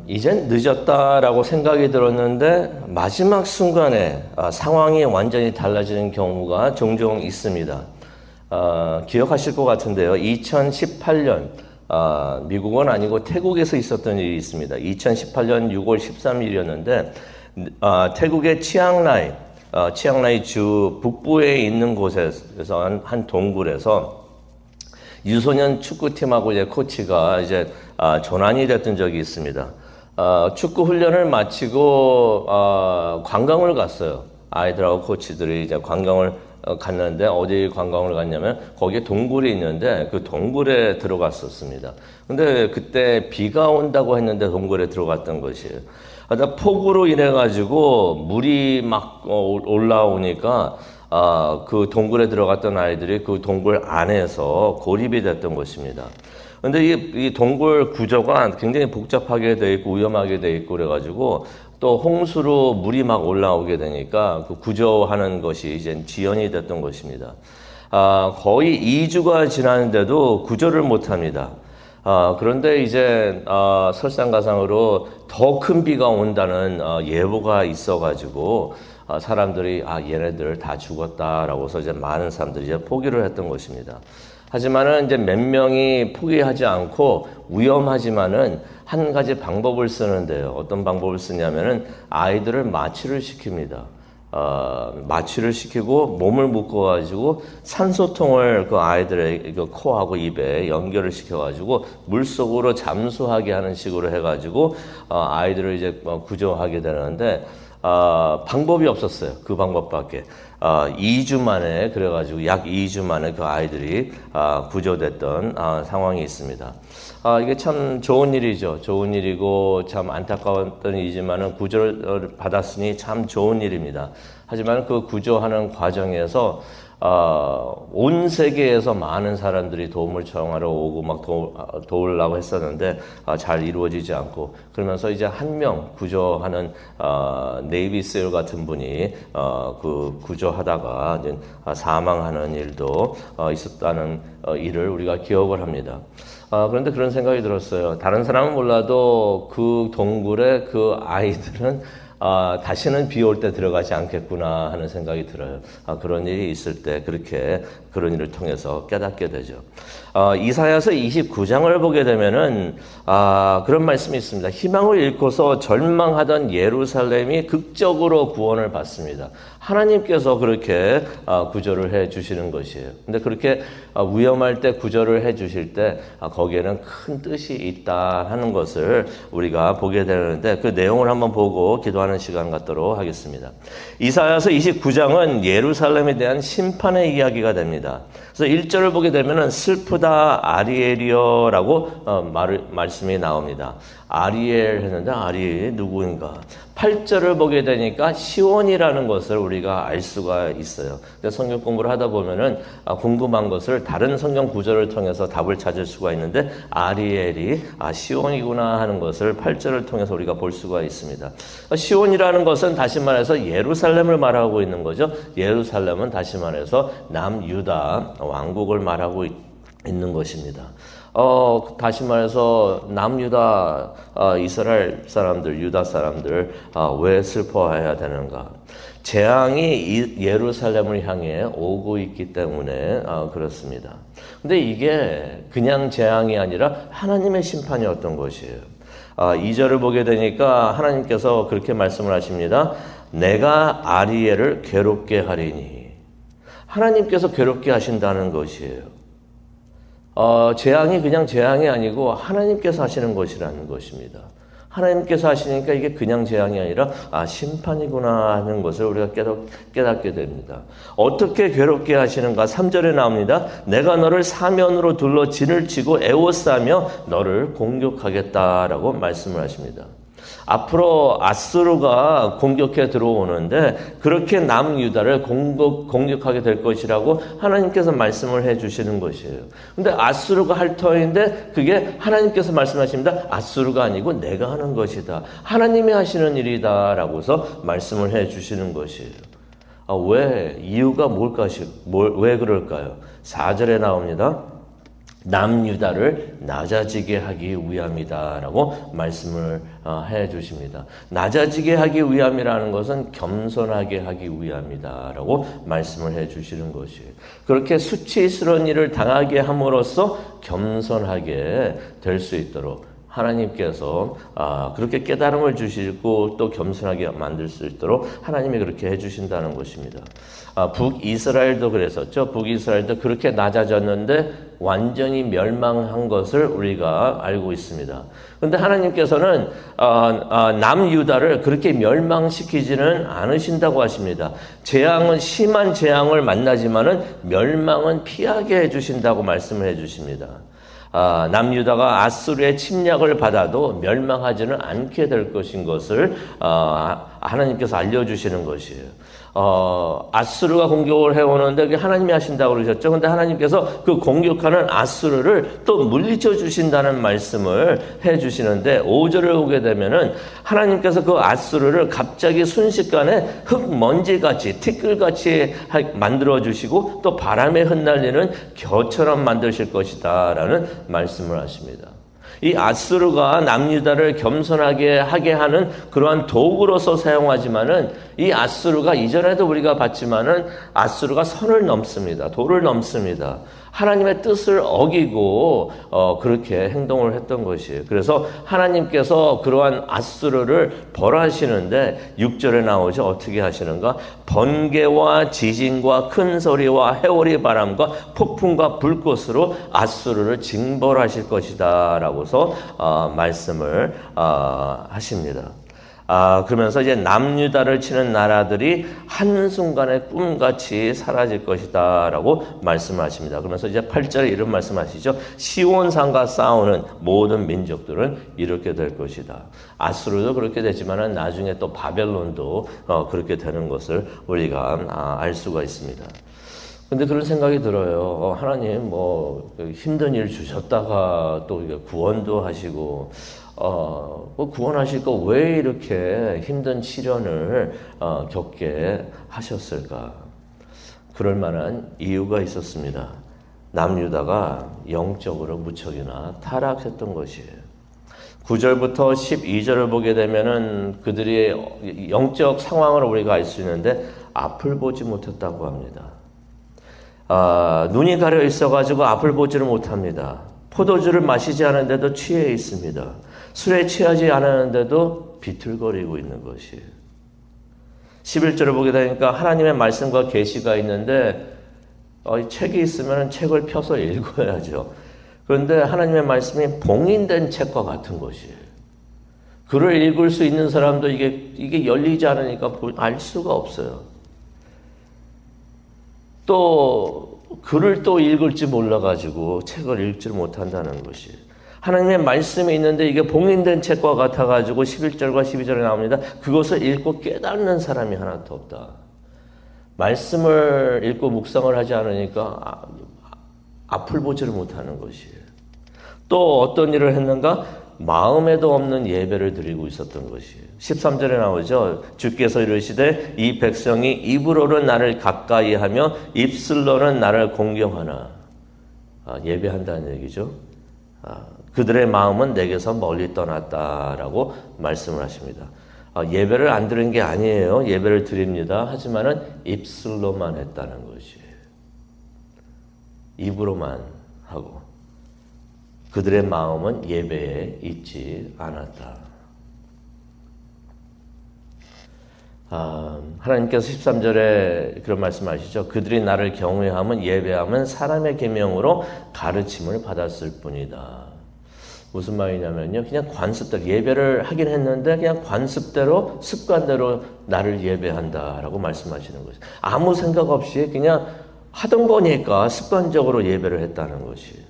이젠 늦었다라고 생각이 들었는데 마지막 순간에 상황이 완전히 달라지는 경우가 종종 있습니다. 기억하실 것 같은데요. 2018년 미국은 아니고 태국에서 있었던 일이 있습니다. 2018년 6월 13일이었는데 태국의 치앙라이 주 북부에 있는 곳에서 한 동굴에서 유소년 축구팀하고 이제 코치가 이제 전환이 됐던 적이 있습니다. 축구 훈련을 마치고 관광을 갔어요. 아이들하고 코치들이 이제 관광을 갔는데 어디 관광을 갔냐면 거기에 동굴이 있는데 그 동굴에 들어갔었습니다. 근데 그때 비가 온다고 했는데 동굴에 들어갔던 것이에요. 폭우로 인해 가지고 물이 막 올라오니까 그 동굴에 들어갔던 아이들이 그 동굴 안에서 고립이 됐던 것입니다. 근데 이 동굴 구조가 굉장히 복잡하게 돼 있고 위험하게 돼 있고 그래가지고 또 홍수로 물이 막 올라오게 되니까 그 구조하는 것이 이제 지연이 됐던 것입니다. 거의 2주가 지났는데도 구조를 못 합니다. 그런데 이제 설상가상으로 더 큰 비가 온다는 예보가 있어가지고 사람들이 얘네들 다 죽었다라고 해서 이제 많은 사람들이 이제 포기를 했던 것입니다. 하지만은 이제 몇 명이 포기하지 않고 위험하지만은 한 가지 방법을 쓰는데요. 어떤 방법을 쓰냐면은 아이들을 마취를 시킵니다. 마취를 시키고 몸을 묶어가지고 산소통을 그 아이들의 그 코하고 입에 연결을 시켜가지고 물 속으로 잠수하게 하는 식으로 해가지고 아이들을 이제 구조하게 되는데 방법이 없었어요. 그 방법밖에. 2주 만에, 그래가지고 약 2주 만에 그 아이들이 구조됐던 상황이 있습니다. 이게 참 좋은 일이죠. 좋은 일이고 참 안타까웠던 일이지만은 구조를 받았으니 참 좋은 일입니다. 하지만 그 구조하는 과정에서 온 세계에서 많은 사람들이 도움을 청하러 오고 막 도우려고 했었는데 잘 이루어지지 않고 그러면서 이제 한 명 구조하는 네이비 세일 같은 분이 그 구조하다가 이제 사망하는 일도 있었다는 일을 우리가 기억을 합니다. 그런데 그런 생각이 들었어요. 다른 사람은 몰라도 그 동굴에 그 아이들은 다시는 비 올 때 들어가지 않겠구나 하는 생각이 들어요. 그런 일이 있을 때 그런 일을 통해서 깨닫게 되죠. 이사야서 29장을 보게 되면은 그런 말씀이 있습니다. 희망을 잃고서 절망하던 예루살렘이 극적으로 구원을 받습니다. 하나님께서 그렇게 구조를 해 주시는 것이에요. 근데 그렇게 위험할 때 구조를 해 주실 때 거기에는 큰 뜻이 있다 하는 것을 우리가 보게 되는데 그 내용을 한번 보고 기도하는 시간 갖도록 하겠습니다. 이사야서 29장은 예루살렘에 대한 심판의 이야기가 됩니다. 그래서 1절을 보게 되면은 슬프다 아리엘이여라고 말씀이 나옵니다. 아리엘 했는데 아리엘이 누구인가? 8절을 보게 되니까 시온이라는 것을 우리가 알 수가 있어요. 성경 공부를 하다 보면은 궁금한 것을 다른 성경 구절을 통해서 답을 찾을 수가 있는데 아리엘이 시온이구나 하는 것을 8절을 통해서 우리가 볼 수가 있습니다. 시온이라는 것은 다시 말해서 예루살렘을 말하고 있는 거죠. 예루살렘은 다시 말해서 남유다 왕국을 말하고 있는 것입니다. 다시 말해서 남유다 이스라엘 사람들, 유다 사람들 왜 슬퍼해야 되는가? 재앙이 예루살렘을 향해 오고 있기 때문에 그렇습니다. 근데 이게 그냥 재앙이 아니라 하나님의 심판이었던 것이에요. 2절을 보게 되니까 하나님께서 그렇게 말씀을 하십니다. 내가 아리엘을 괴롭게 하리니. 하나님께서 괴롭게 하신다는 것이에요. 재앙이 그냥 재앙이 아니고 하나님께서 하시는 것이라는 것입니다. 하나님께서 하시니까 이게 그냥 재앙이 아니라 심판이구나 하는 것을 우리가 깨닫게 됩니다. 어떻게 괴롭게 하시는가? 3절에 나옵니다. 내가 너를 사면으로 둘러 진을 치고 에워싸며 너를 공격하겠다라고 말씀을 하십니다. 앞으로 아수르가 공격해 들어오는데 그렇게 남유다를 공격하게 될 것이라고 하나님께서 말씀을 해 주시는 것이에요. 근데 아수르가 할 터인데 그게 하나님께서 말씀하십니다. 아수르가 아니고 내가 하는 것이다. 하나님이 하시는 일이다 라고서 말씀을 해 주시는 것이에요. 왜? 이유가 왜 그럴까요? 4절에 나옵니다. 남유다를 낮아지게 하기 위함이다라고 말씀을 해 주십니다. 낮아지게 하기 위함이라는 것은 겸손하게 하기 위함이다라고 말씀을 해 주시는 것이에요. 그렇게 수치스러운 일을 당하게 함으로써 겸손하게 될 수 있도록 하나님께서 그렇게 깨달음을 주시고 또 겸손하게 만들 수 있도록 하나님이 그렇게 해주신다는 것입니다. 북이스라엘도 그랬었죠. 북이스라엘도 그렇게 낮아졌는데 완전히 멸망한 것을 우리가 알고 있습니다. 그런데 하나님께서는 남유다를 그렇게 멸망시키지는 않으신다고 하십니다. 재앙은 심한 재앙을 만나지만은 멸망은 피하게 해주신다고 말씀을 해주십니다. 남유다가 아수르의 침략을 받아도 멸망하지는 않게 될 것인 것을 하나님께서 알려주시는 것이에요. 아수르가 공격을 해오는데 하나님이 하신다고 그러셨죠. 근데 하나님께서 그 공격하는 아수르를 또 물리쳐 주신다는 말씀을 해 주시는데 5절을 보게 되면은 하나님께서 그 아수르를 갑자기 순식간에 흙먼지같이 티끌같이 만들어 주시고 또 바람에 흩날리는 겨처럼 만드실 것이다 라는 말씀을 하십니다. 이 아수르가 남유다를 겸손하게 하게 하는 그러한 도구로서 사용하지만은 이 아수르가 이전에도 우리가 봤지만은 아수르가 선을 넘습니다. 도를 넘습니다. 하나님의 뜻을 어기고 그렇게 행동을 했던 것이에요. 그래서 하나님께서 그러한 아수르를 벌하시는데 6절에 나오죠. 어떻게 하시는가? 번개와 지진과 큰 소리와 해오리 바람과 폭풍과 불꽃으로 아수르를 징벌하실 것이다 라고서 말씀을 하십니다. 그러면서 이제 남유다를 치는 나라들이 한순간에 꿈같이 사라질 것이다 라고 말씀하십니다. 그러면서 이제 8절에 이런 말씀하시죠. 시온산과 싸우는 모든 민족들은 이렇게 될 것이다. 아수르도 그렇게 되지만 나중에 또 바벨론도 그렇게 되는 것을 우리가 알 수가 있습니다. 근데 그런 생각이 들어요. 하나님 힘든 일 주셨다가 또 구원도 하시고 구원하실 거 왜 이렇게 힘든 시련을 겪게 하셨을까? 그럴 만한 이유가 있었습니다. 남유다가 영적으로 무척이나 타락했던 것이에요. 9절부터 12절을 보게 되면은 그들의 영적 상황을 우리가 알 수 있는데 앞을 보지 못했다고 합니다. 눈이 가려 있어가지고 앞을 보지를 못합니다. 포도주를 마시지 않은데도 취해 있습니다. 술에 취하지 않았는데도 비틀거리고 있는 것이에요. 11절을 보게 되니까 하나님의 말씀과 계시가 있는데 책이 있으면 책을 펴서 읽어야죠. 그런데 하나님의 말씀이 봉인된 책과 같은 것이에요. 글을 읽을 수 있는 사람도 이게 열리지 않으니까 알 수가 없어요. 또 글을 또 읽을지 몰라가지고 책을 읽지 못한다는 것이에요. 하나님의 말씀이 있는데 이게 봉인된 책과 같아가지고 11절과 12절에 나옵니다. 그것을 읽고 깨닫는 사람이 하나도 없다. 말씀을 읽고 묵상을 하지 않으니까 앞을 보지를 못하는 것이에요. 또 어떤 일을 했는가? 마음에도 없는 예배를 드리고 있었던 것이에요. 13절에 나오죠. 주께서 이르시되 이 백성이 입으로는 나를 가까이 하며 입술로는 나를 공경하나. 예배한다는 얘기죠. 그들의 마음은 내게서 멀리 떠났다라고 말씀을 하십니다. 예배를 안 드린 게 아니에요. 예배를 드립니다. 하지만은 입술로만 했다는 것이에요. 입으로만 하고 그들의 마음은 예배에 있지 않았다. 하나님께서 13절에 그런 말씀하시죠. 그들이 나를 경외하면 예배하면 사람의 계명으로 가르침을 받았을 뿐이다. 무슨 말이냐면요. 그냥 관습대로 예배를 하긴 했는데 그냥 관습대로 습관대로 나를 예배한다라고 말씀하시는 것이죠. 아무 생각 없이 그냥 하던 거니까 습관적으로 예배를 했다는 것이에요.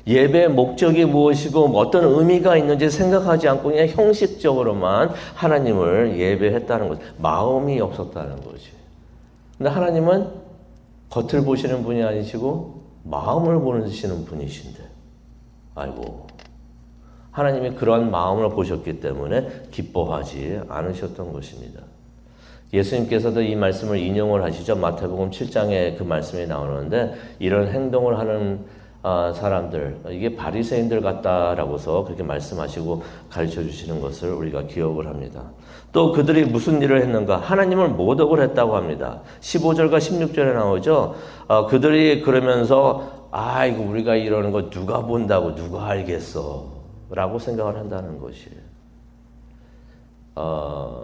예배의 목적이 무엇이고 어떤 의미가 있는지 생각하지 않고 그냥 형식적으로만 하나님을 예배했다는 것, 마음이 없었다는 것이에요. 근데 하나님은 겉을 보시는 분이 아니시고 마음을 보시는 분이신데, 아이고, 하나님이 그러한 마음을 보셨기 때문에 기뻐하지 않으셨던 것입니다. 예수님께서도 이 말씀을 인용을 하시죠. 마태복음 7장에 그 말씀이 나오는데 이런 행동을 하는 사람들, 이게 바리새인들 같다라고서 그렇게 말씀하시고 가르쳐 주시는 것을 우리가 기억을 합니다. 또 그들이 무슨 일을 했는가? 하나님을 모독을 했다고 합니다. 15절과 16절에 나오죠. 그들이 그러면서 이거 우리가 이러는 거 누가 본다고 누가 알겠어 라고 생각을 한다는 것이에요.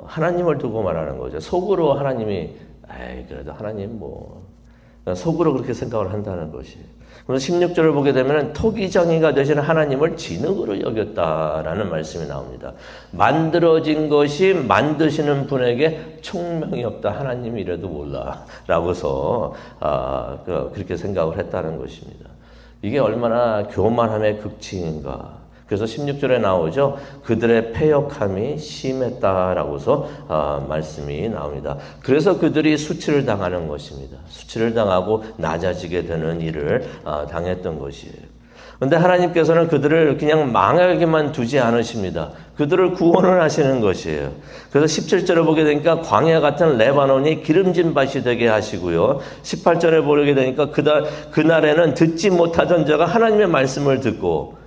하나님을 두고 말하는 거죠. 속으로 하나님이 그래도 하나님 속으로 그렇게 생각을 한다는 것이에요. 그래서 16절을 보게 되면 토기장이가 되시는 하나님을 진흙으로 여겼다라는 말씀이 나옵니다. 만들어진 것이 만드시는 분에게 총명이 없다. 하나님이 이래도 몰라 라고서 그렇게 생각을 했다는 것입니다. 이게 얼마나 교만함의 극치인가. 그래서 16절에 나오죠. 그들의 패역함이 심했다라고서 말씀이 나옵니다. 그래서 그들이 수치를 당하는 것입니다. 수치를 당하고 낮아지게 되는 일을 당했던 것이에요. 그런데 하나님께서는 그들을 그냥 망하게만 두지 않으십니다. 그들을 구원을 하시는 것이에요. 그래서 17절을 보게 되니까 광야 같은 레바논이 기름진 밭이 되게 하시고요. 18절에 보게 되니까 그날에는 듣지 못하던 자가 하나님의 말씀을 듣고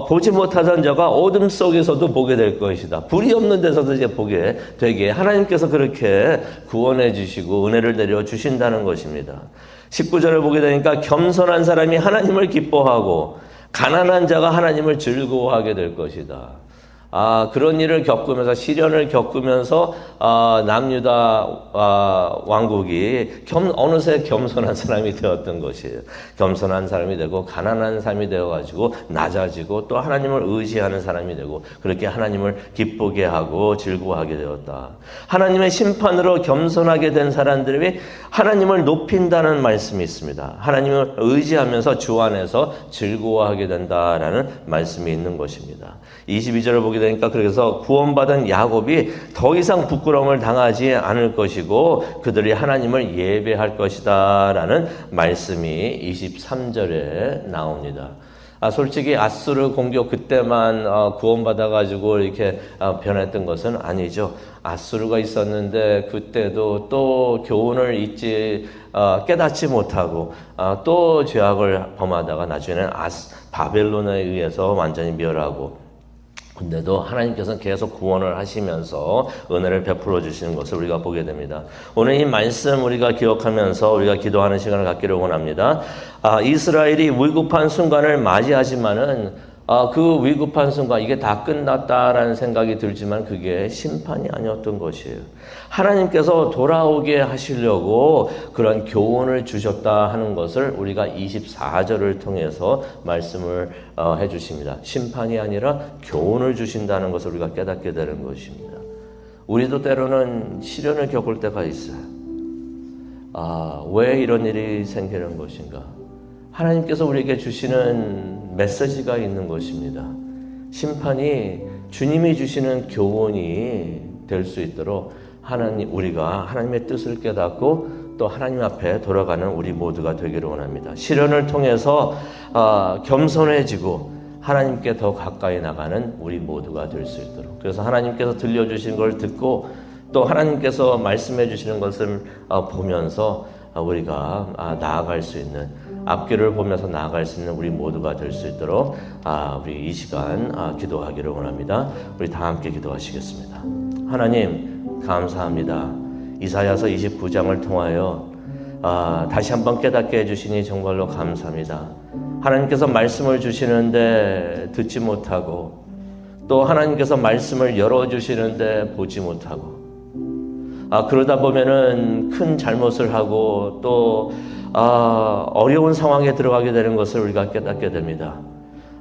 보지 못하던 자가 어둠 속에서도 보게 될 것이다. 불이 없는 데서도 이제 보게 되게 하나님께서 그렇게 구원해 주시고 은혜를 내려 주신다는 것입니다. 19절을 보게 되니까 겸손한 사람이 하나님을 기뻐하고 가난한 자가 하나님을 즐거워하게 될 것이다. 그런 일을 겪으면서 시련을 겪으면서 남유다 왕국이 어느새 겸손한 사람이 되었던 것이에요. 겸손한 사람이 되고 가난한 사람이 되어가지고 낮아지고 또 하나님을 의지하는 사람이 되고 그렇게 하나님을 기쁘게 하고 즐거워하게 되었다. 하나님의 심판으로 겸손하게 된 사람들이 하나님을 높인다는 말씀이 있습니다. 하나님을 의지하면서 주 안에서 즐거워하게 된다라는 말씀이 있는 것입니다. 22절을 보게 되니까 그래서 구원받은 야곱이 더 이상 부끄러움을 당하지 않을 것이고 그들이 하나님을 예배할 것이다 라는 말씀이 23절에 나옵니다. 솔직히 아수르 공격 그때만 구원받아가지고 이렇게 변했던 것은 아니죠. 아수르가 있었는데 그때도 또 교훈을 깨닫지 못하고 또 죄악을 범하다가 나중에는 바벨론에 의해서 완전히 멸하고 근데도 하나님께서는 계속 구원을 하시면서 은혜를 베풀어 주시는 것을 우리가 보게 됩니다. 오늘 이 말씀 우리가 기억하면서 우리가 기도하는 시간을 갖기를 원합니다. 이스라엘이 위급한 순간을 맞이하지만은 그 위급한 순간 이게 다 끝났다라는 생각이 들지만 그게 심판이 아니었던 것이에요. 하나님께서 돌아오게 하시려고 그런 교훈을 주셨다 하는 것을 우리가 24절을 통해서 말씀을 해주십니다. 심판이 아니라 교훈을 주신다는 것을 우리가 깨닫게 되는 것입니다. 우리도 때로는 시련을 겪을 때가 있어요. 왜 이런 일이 생기는 것인가? 하나님께서 우리에게 주시는 메시지가 있는 것입니다. 심판이 주님이 주시는 교훈이 될 수 있도록 우리가 하나님의 뜻을 깨닫고 또 하나님 앞에 돌아가는 우리 모두가 되기를 원합니다. 시련을 통해서 겸손해지고 하나님께 더 가까이 나가는 우리 모두가 될 수 있도록 그래서 하나님께서 들려주신 걸 듣고 또 하나님께서 말씀해 주시는 것을 보면서 우리가 나아갈 수 있는 앞길을 보면서 나아갈 수 있는 우리 모두가 될 수 있도록 우리 이 시간 기도하기를 원합니다. 우리 다 함께 기도하시겠습니다. 하나님 감사합니다. 이사야서 29장을 통하여 다시 한번 깨닫게 해주시니 정말로 감사합니다. 하나님께서 말씀을 주시는데 듣지 못하고 또 하나님께서 말씀을 열어주시는데 보지 못하고 그러다 보면은 큰 잘못을 하고 또 어려운 상황에 들어가게 되는 것을 우리가 깨닫게 됩니다.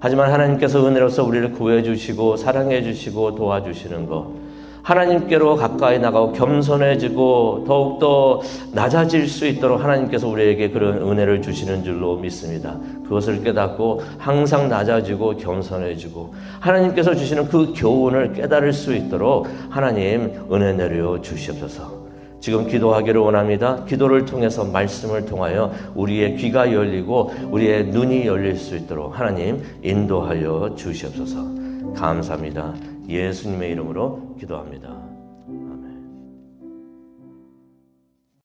하지만 하나님께서 은혜로서 우리를 구해 주시고 사랑해 주시고 도와주시는 것 하나님께로 가까이 나가고 겸손해지고 더욱더 낮아질 수 있도록 하나님께서 우리에게 그런 은혜를 주시는 줄로 믿습니다. 그것을 깨닫고 항상 낮아지고 겸손해지고 하나님께서 주시는 그 교훈을 깨달을 수 있도록 하나님 은혜 내려 주시옵소서. 지금 기도하기를 원합니다. 기도를 통해서 말씀을 통하여 우리의 귀가 열리고 우리의 눈이 열릴 수 있도록 하나님 인도하여 주시옵소서. 감사합니다. 예수님의 이름으로 기도합니다.